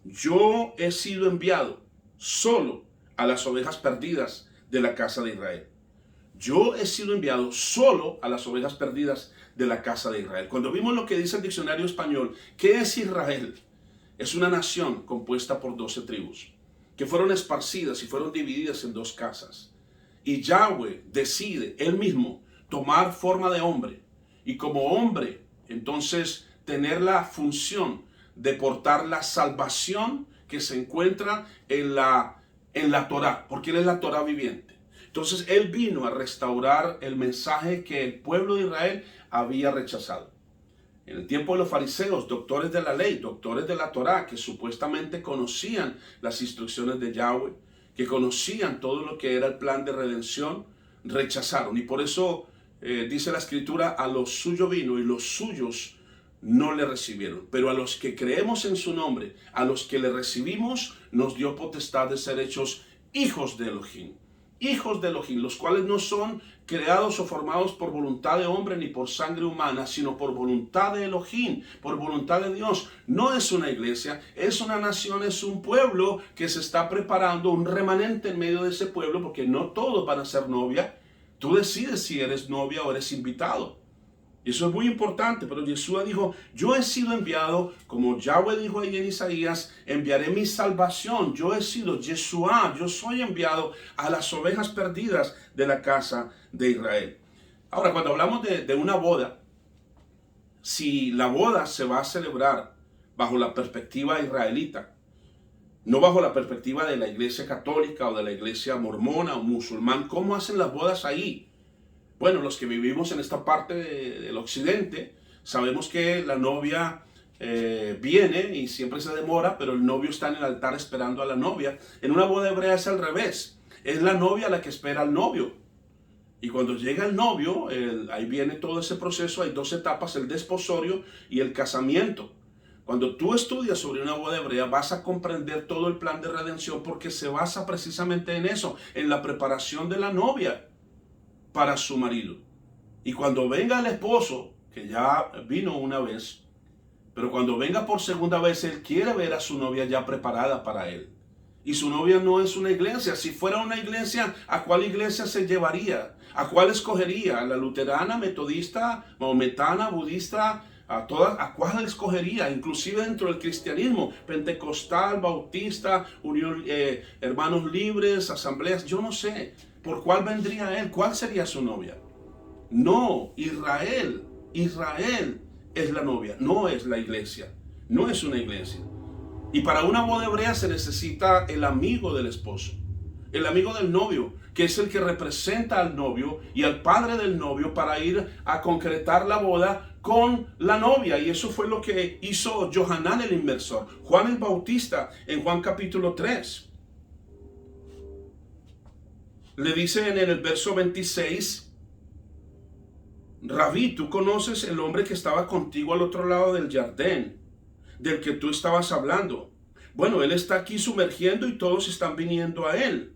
yo he sido enviado solo a las ovejas perdidas de la casa de Israel. Yo he sido enviado solo a las ovejas perdidas de la casa de Israel. Cuando vimos lo que dice el diccionario español, ¿qué es Israel? Es una nación compuesta por 12 tribus, que fueron esparcidas y fueron divididas en 2 casas. Y Yahweh decide él mismo tomar forma de hombre y como hombre entonces tener la función de portar la salvación que se encuentra en la Torá, porque él es la Torá viviente. Entonces él vino a restaurar el mensaje que el pueblo de Israel había rechazado. En el tiempo de los fariseos, doctores de la ley, doctores de la Torá, que supuestamente conocían las instrucciones de Yahweh, que conocían todo lo que era el plan de redención, rechazaron. Y por eso dice la Escritura, a los suyos vino y los suyos no le recibieron. Pero a los que creemos en su nombre, a los que le recibimos, nos dio potestad de ser hechos hijos de Elohim. Hijos de Elohim, los cuales no son creados o formados por voluntad de hombre ni por sangre humana, sino por voluntad de Elohim, por voluntad de Dios. No es una iglesia, es una nación, es un pueblo que se está preparando, un remanente en medio de ese pueblo, porque no todos van a ser novia. Tú decides si eres novia o eres invitado. Y eso es muy importante, pero Yeshua dijo, yo he sido enviado, como Yahweh dijo ahí en Isaías, enviaré mi salvación. Yo he sido Yeshua, yo soy enviado a las ovejas perdidas de la casa de Israel. Ahora, cuando hablamos de una boda, si la boda se va a celebrar bajo la perspectiva israelita, no bajo la perspectiva de la iglesia católica o de la iglesia mormona o musulmán. ¿Cómo hacen las bodas ahí? Bueno, los que vivimos en esta parte del occidente, sabemos que la novia viene y siempre se demora, pero el novio está en el altar esperando a la novia. En una boda hebrea es al revés. Es la novia la que espera al novio. Y cuando llega el novio, ahí viene todo ese proceso. Hay dos etapas, el desposorio y el casamiento. Cuando tú estudias sobre una boda hebrea, vas a comprender todo el plan de redención, porque se basa precisamente en eso, en la preparación de la novia para su marido. Y cuando venga el esposo, que ya vino una vez, pero cuando venga por segunda vez, él quiere ver a su novia ya preparada para él. Y su novia no es una iglesia. Si fuera una iglesia, ¿a cuál iglesia se llevaría? ¿A cuál escogería? ¿A la luterana, metodista, maometana, budista? ¿A todas? ¿A cuál escogería? Inclusive dentro del cristianismo, pentecostal, bautista, unión, hermanos libres, asambleas, yo no sé. ¿Por cuál vendría él? ¿Cuál sería su novia? No, Israel es la novia, no es la iglesia, no es una iglesia. Y para una boda hebrea se necesita el amigo del esposo, el amigo del novio, que es el que representa al novio y al padre del novio para ir a concretar la boda con la novia. Y eso fue lo que hizo Johanán el inmersor, Juan el Bautista, en Juan capítulo 3. Le dice en el verso 26, Rabí, ¿tú conoces el hombre que estaba contigo al otro lado del Jardín, del que tú estabas hablando? Bueno, él está aquí sumergiendo y todos están viniendo a él.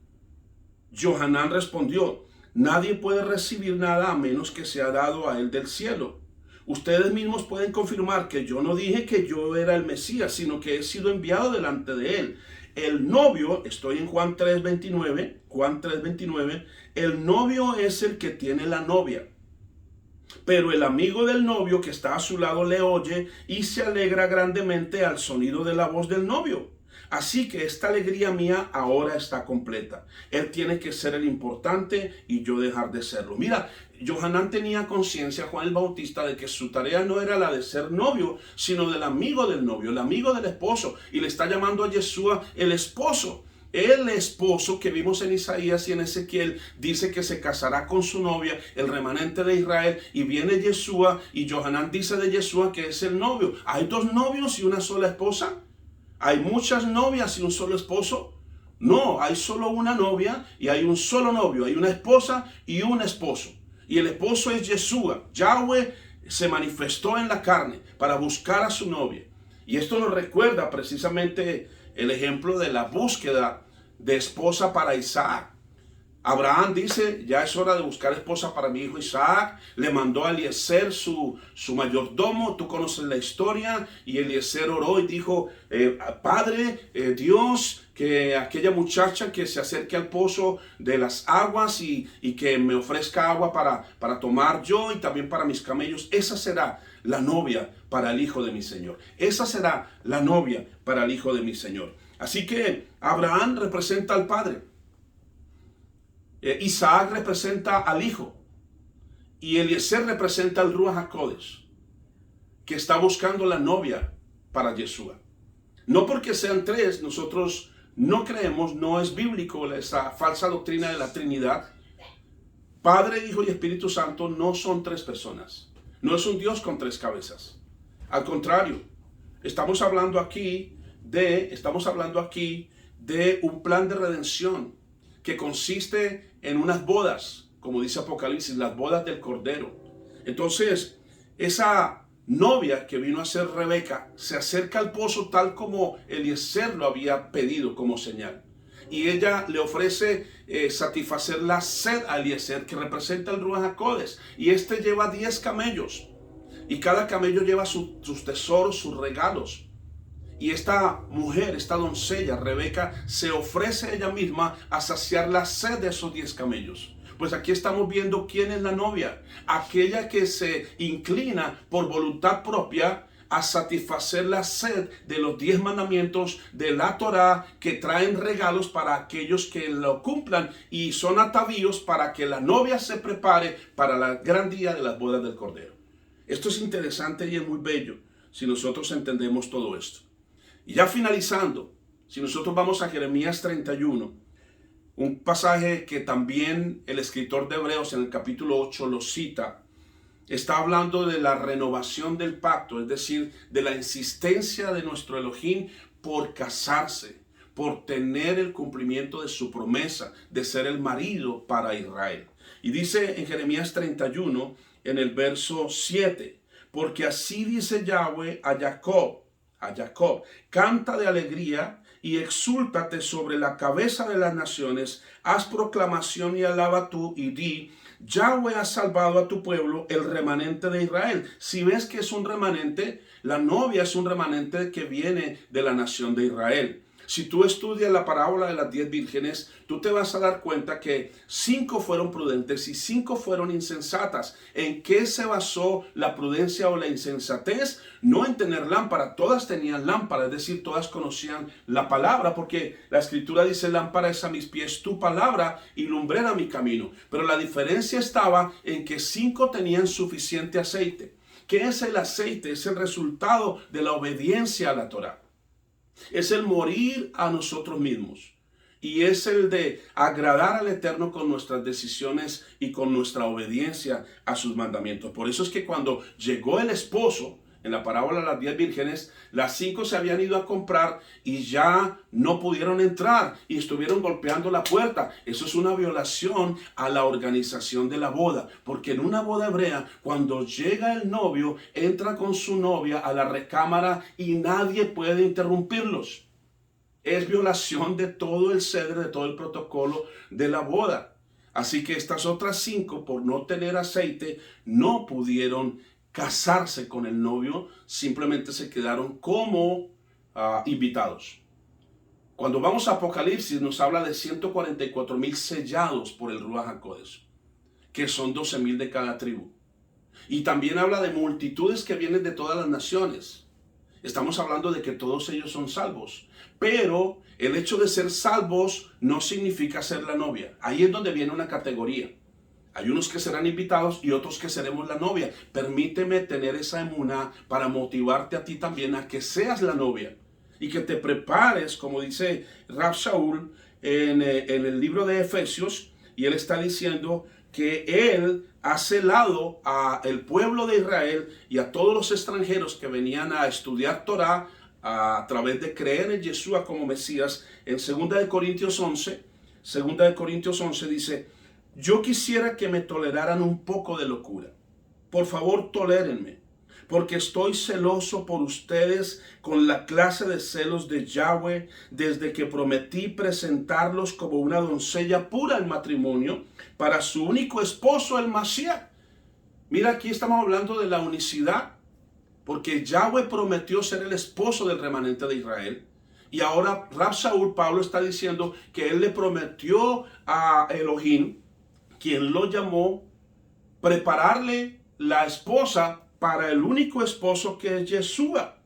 Johanán respondió, nadie puede recibir nada a menos que sea dado a él del cielo. Ustedes mismos pueden confirmar que yo no dije que yo era el Mesías, sino que he sido enviado delante de él. El novio, estoy en Juan 3:29, el novio es el que tiene la novia. Pero el amigo del novio que está a su lado le oye y se alegra grandemente al sonido de la voz del novio. Así que esta alegría mía ahora está completa. Él tiene que ser el importante y yo dejar de serlo. Mira, Johanán tenía conciencia, Juan el Bautista, de que su tarea no era la de ser novio, sino del amigo del novio, el amigo del esposo. Y le está llamando a Yeshua el esposo. El esposo que vimos en Isaías y en Ezequiel dice que se casará con su novia, el remanente de Israel, y viene Yeshua y Johanán dice de Yeshua que es el novio. ¿Hay dos novios y una sola esposa? ¿Hay muchas novias y un solo esposo? No, hay solo una novia y hay un solo novio. Hay una esposa y un esposo. Y el esposo es Yeshua. Yahweh se manifestó en la carne para buscar a su novia. Y esto nos recuerda precisamente el ejemplo de la búsqueda de esposa para Isaac. Abraham dice, ya es hora de buscar esposa para mi hijo Isaac. Le mandó a Eliezer su mayordomo. Tú conoces la historia. Y Eliezer oró y dijo, Padre, Dios, que aquella muchacha que se acerque al pozo de las aguas y que me ofrezca agua para tomar yo y también para mis camellos. Esa será la novia para el hijo de mi Señor. Esa será la novia para el hijo de mi Señor. Así que Abraham representa al padre. Isaac representa al hijo y Eliezer representa al Ruach HaKodesh, que está buscando la novia para Yeshua. No porque sean tres, nosotros no creemos, no es bíblico esa falsa doctrina de la Trinidad. Padre, Hijo y Espíritu Santo no son tres personas. No es un Dios con tres cabezas. Al contrario, estamos hablando aquí de un plan de redención que consiste en unas bodas, como dice Apocalipsis, las bodas del Cordero. Entonces, esa novia que vino a ser Rebeca se acerca al pozo tal como Eliezer lo había pedido como señal. Y ella le ofrece satisfacer la sed a Eliezer, que representa el Ruach HaKodesh. Y este lleva 10 camellos. Y cada camello lleva sus tesoros, sus regalos. Y esta mujer, esta doncella, Rebeca, se ofrece ella misma a saciar la sed de esos 10 camellos. Pues aquí estamos viendo quién es la novia. Aquella que se inclina por voluntad propia a satisfacer la sed de los 10 mandamientos de la Torá, que traen regalos para aquellos que lo cumplan y son atavíos para que la novia se prepare para el gran día de las bodas del Cordero. Esto es interesante y es muy bello. si nosotros entendemos todo esto. Y ya finalizando, si nosotros vamos a Jeremías 31, un pasaje que también el escritor de Hebreos en el capítulo 8 lo cita, está hablando de la renovación del pacto, es decir, de la insistencia de nuestro Elohim por casarse, por tener el cumplimiento de su promesa de ser el marido para Israel. Y dice en Jeremías 31, en el verso 7, porque así dice Yahweh a Jacob, canta de alegría y exúltate sobre la cabeza de las naciones, haz proclamación y alaba tú y di, Yahweh ha salvado a tu pueblo, el remanente de Israel. Si ves que es un remanente, la novia es un remanente que viene de la nación de Israel. Si tú estudias la parábola de las 10 vírgenes, tú te vas a dar cuenta que 5 fueron prudentes y 5 fueron insensatas. ¿En qué se basó la prudencia o la insensatez? No en tener lámpara, todas tenían lámpara, es decir, todas conocían la palabra, porque la escritura dice, lámpara es a mis pies tu palabra y lumbrera mi camino. Pero la diferencia estaba en que 5 tenían suficiente aceite. ¿Qué es el aceite? Es el resultado de la obediencia a la Torá. Es el morir a nosotros mismos. Y es el de agradar al Eterno con nuestras decisiones y con nuestra obediencia a sus mandamientos. Por eso es que cuando llegó el esposo, en la parábola de las 10 vírgenes, las 5 se habían ido a comprar y ya no pudieron entrar y estuvieron golpeando la puerta. Eso es una violación a la organización de la boda, porque en una boda hebrea, cuando llega el novio, entra con su novia a la recámara y nadie puede interrumpirlos. Es violación de todo el ceder, de todo el protocolo de la boda. Así que estas otras 5, por no tener aceite, no pudieron casarse con el novio, simplemente se quedaron como invitados. Cuando vamos a Apocalipsis nos habla de 144,000 sellados por el Ruach HaKodesh, que son 12,000 de cada tribu. Y también habla de multitudes que vienen de todas las naciones. Estamos hablando de que todos ellos son salvos, pero el hecho de ser salvos no significa ser la novia. Ahí es donde viene una categoría. Hay unos que serán invitados y otros que seremos la novia. Permíteme tener esa emuná para motivarte a ti también a que seas la novia y que te prepares, como dice Rav Shaul en el libro de Efesios, y él está diciendo que él ha celado al pueblo de Israel y a todos los extranjeros que venían a estudiar Torah a través de creer en Yeshua como Mesías. En 2 Corintios 11 dice, yo quisiera que me toleraran un poco de locura. Por favor, tolérenme, porque estoy celoso por ustedes con la clase de celos de Yahweh desde que prometí presentarlos como una doncella pura en matrimonio para su único esposo, el Mashiach. Mira, aquí estamos hablando de la unicidad, porque Yahweh prometió ser el esposo del remanente de Israel. Y ahora Rav Shaul, Pablo está diciendo que él le prometió a Elohim, quien lo llamó, prepararle la esposa para el único esposo que es Yeshua.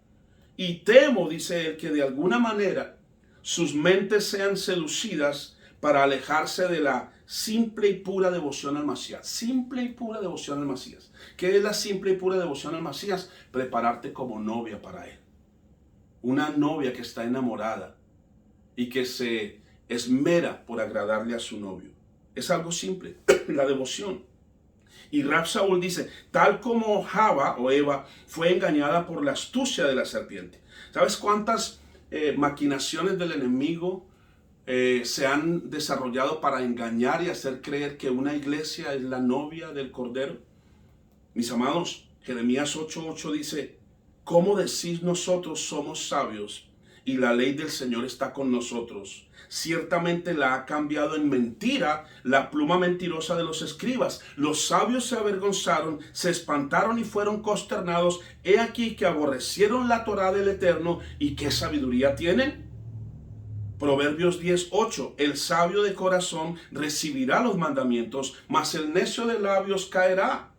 Y temo, dice él, que de alguna manera sus mentes sean seducidas para alejarse de la simple y pura devoción al Masías. Simple y pura devoción al Masías. ¿Qué es la simple y pura devoción al Masías? Prepararte como novia para él. Una novia que está enamorada y que se esmera por agradarle a su novio. Es algo simple, la devoción. Y Rav Shaul dice, tal como Java o Eva fue engañada por la astucia de la serpiente. ¿Sabes cuántas maquinaciones del enemigo se han desarrollado para engañar y hacer creer que una iglesia es la novia del Cordero? Mis amados, Jeremías 8:8 dice, ¿cómo decís nosotros somos sabios y la ley del Señor está con nosotros? Ciertamente la ha cambiado en mentira la pluma mentirosa de los escribas. Los sabios se avergonzaron, se espantaron y fueron consternados. He aquí que aborrecieron la Torá del Eterno. ¿Y qué sabiduría tienen? Proverbios 10:8. El sabio de corazón recibirá los mandamientos, mas el necio de labios caerá.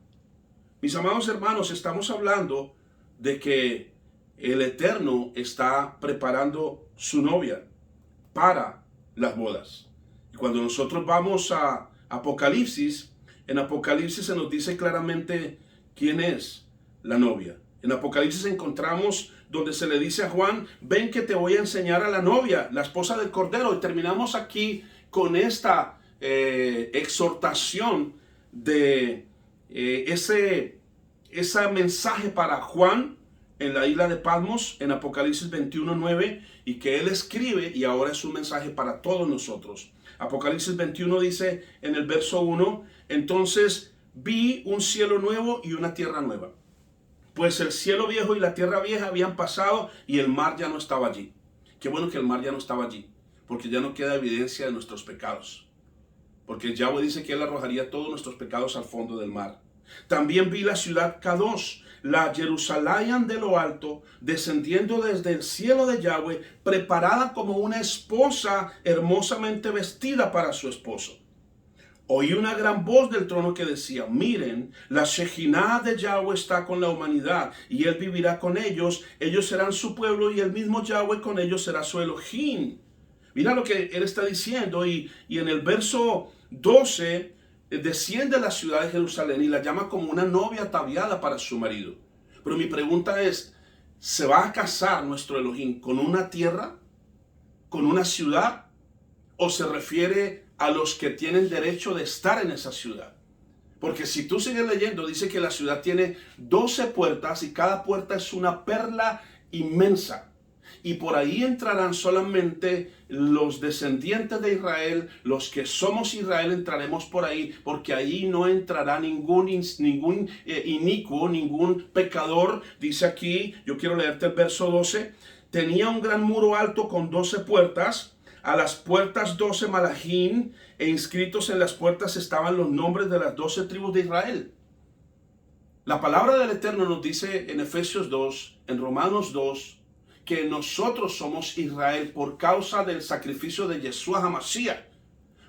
Mis amados hermanos, estamos hablando de que el Eterno está preparando su novia para las bodas. Y cuando nosotros vamos a Apocalipsis, en Apocalipsis se nos dice claramente quién es la novia. En Apocalipsis encontramos donde se le dice a Juan, ven que te voy a enseñar a la novia, la esposa del Cordero. Y terminamos aquí con esta exhortación de ese mensaje para Juan en la isla de Patmos, en Apocalipsis 21:9, y que él escribe, y ahora es un mensaje para todos nosotros. Apocalipsis 21 dice en el verso 1, entonces vi un cielo nuevo y una tierra nueva, pues el cielo viejo y la tierra vieja habían pasado y el mar ya no estaba allí. Qué bueno que el mar ya no estaba allí, porque ya no queda evidencia de nuestros pecados. Porque Yahweh dice que Él arrojaría todos nuestros pecados al fondo del mar. También vi la ciudad Kadosh, la Jerusalén de lo alto, descendiendo desde el cielo de Yahweh, preparada como una esposa hermosamente vestida para su esposo. Oí una gran voz del trono que decía, miren, la Shejinah de Yahweh está con la humanidad, y Él vivirá con ellos serán su pueblo, y el mismo Yahweh con ellos será su Elohim. Mira lo que Él está diciendo, y en el verso 12, desciende a la ciudad de Jerusalén y la llama como una novia ataviada para su marido. Pero mi pregunta es, ¿se va a casar nuestro Elohim con una tierra, con una ciudad, o se refiere a los que tienen derecho de estar en esa ciudad? Porque si tú sigues leyendo, dice que la ciudad tiene 12 puertas y cada puerta es una perla inmensa. Y por ahí entrarán solamente los descendientes de Israel, los que somos Israel entraremos por ahí, porque ahí no entrará ningún inicuo, ningún pecador. Dice aquí, yo quiero leerte el verso 12, tenía un gran muro alto con 12 puertas, a las puertas 12 malachim, e inscritos en las puertas estaban los nombres de las 12 tribus de Israel. La palabra del Eterno nos dice en Efesios 2, en Romanos 2, que nosotros somos Israel por causa del sacrificio de Yeshua HaMashiach.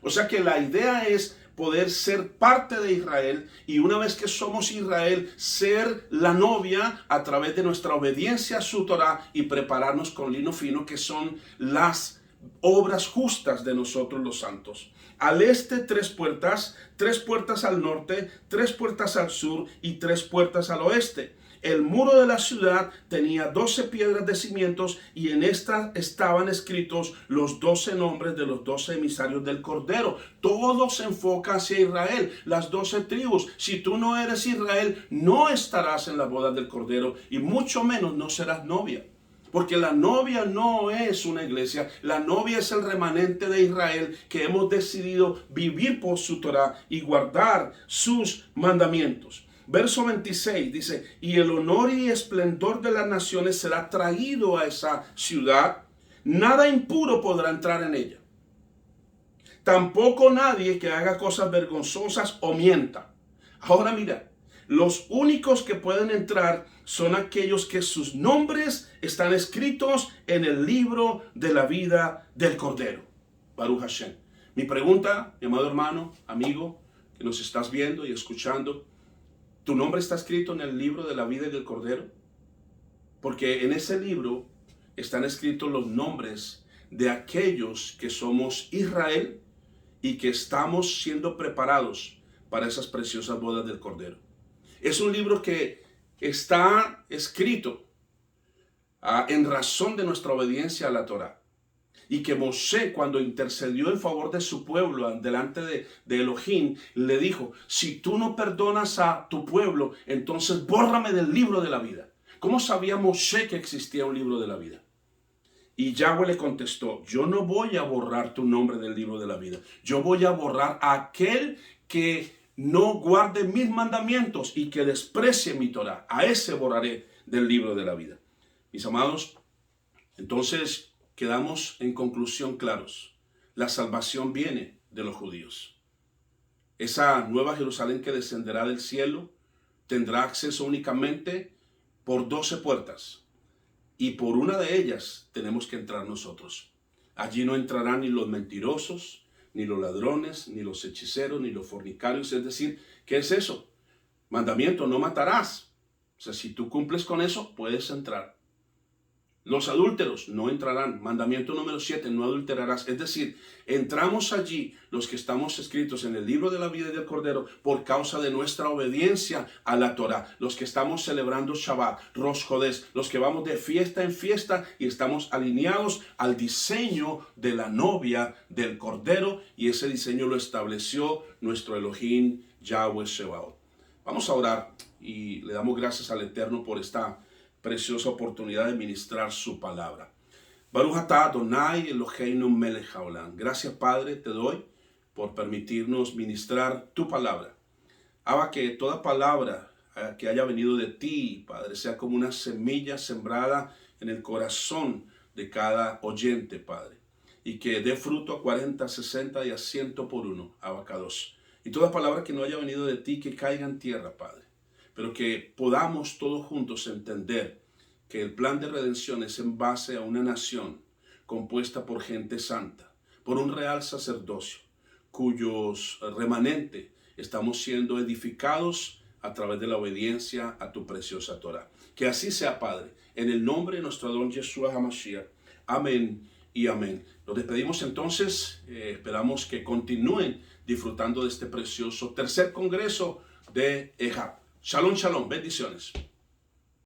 O sea que la idea es poder ser parte de Israel, y una vez que somos Israel, ser la novia a través de nuestra obediencia a su Torah y prepararnos con lino fino, que son las obras justas de nosotros los santos. Al este 3 puertas al norte, 3 puertas al sur y 3 puertas al oeste. El muro de la ciudad tenía 12 piedras de cimientos, y en esta estaban escritos los 12 nombres de los 12 emisarios del Cordero. Todo se enfoca hacia Israel, las 12 tribus. Si tú no eres Israel, no estarás en la boda del Cordero, y mucho menos no serás novia. Porque la novia no es una iglesia, la novia es el remanente de Israel que hemos decidido vivir por su Torah y guardar sus mandamientos. Verso 26 dice, y el honor y esplendor de las naciones será traído a esa ciudad, nada impuro podrá entrar en ella. Tampoco nadie que haga cosas vergonzosas o mienta. Ahora mira, los únicos que pueden entrar son aquellos que sus nombres están escritos en el libro de la vida del Cordero. Baruch Hashem. Mi pregunta, mi amado hermano, amigo, que nos estás viendo y escuchando, ¿tu nombre está escrito en el libro de la vida del Cordero? Porque en ese libro están escritos los nombres de aquellos que somos Israel y que estamos siendo preparados para esas preciosas bodas del Cordero. Es un libro que está escrito en razón de nuestra obediencia a la Torah. Y que Moshe, cuando intercedió en favor de su pueblo delante de Elohim, le dijo, si tú no perdonas a tu pueblo, entonces bórrame del libro de la vida. ¿Cómo sabía Moshe que existía un libro de la vida? Y Yahweh le contestó, yo no voy a borrar tu nombre del libro de la vida. Yo voy a borrar a aquel que no guarde mis mandamientos y que desprecie mi Torah. A ese borraré del libro de la vida. Mis amados, entonces quedamos en conclusión claros. La salvación viene de los judíos. Esa nueva Jerusalén que descenderá del cielo tendrá acceso únicamente por 12 puertas. Y por una de ellas tenemos que entrar nosotros. Allí no entrarán ni los mentirosos, ni los ladrones, ni los hechiceros, ni los fornicarios. Es decir, ¿qué es eso? Mandamiento, no matarás. O sea, si tú cumples con eso, puedes entrar. Los adúlteros no entrarán. Mandamiento número 7, no adulterarás. Es decir, entramos allí los que estamos escritos en el libro de la vida y del Cordero por causa de nuestra obediencia a la Torah. Los que estamos celebrando Shabbat, Rosh Hodesh, los que vamos de fiesta en fiesta y estamos alineados al diseño de la novia del Cordero, y ese diseño lo estableció nuestro Elohim Yahweh Shebaot. Vamos a orar y le damos gracias al Eterno por esta preciosa oportunidad de ministrar su palabra. Baruch atah Adonai Eloheinu melech haolam. Gracias, Padre, te doy por permitirnos ministrar tu palabra. Haga que toda palabra que haya venido de ti, Padre, sea como una semilla sembrada en el corazón de cada oyente, Padre, y que dé fruto a 40, 60 y a 100 por uno, abacados. Y toda palabra que no haya venido de ti, que caiga en tierra, Padre, pero que podamos todos juntos entender que el plan de redención es en base a una nación compuesta por gente santa, por un real sacerdocio, cuyos remanentes estamos siendo edificados a través de la obediencia a tu preciosa Torah. Que así sea, Padre, en el nombre de nuestro Adón Yeshua HaMashiach. Amén y amén. Nos despedimos entonces, esperamos que continúen disfrutando de este precioso tercer congreso de EHAT. Shalom, shalom, bendiciones.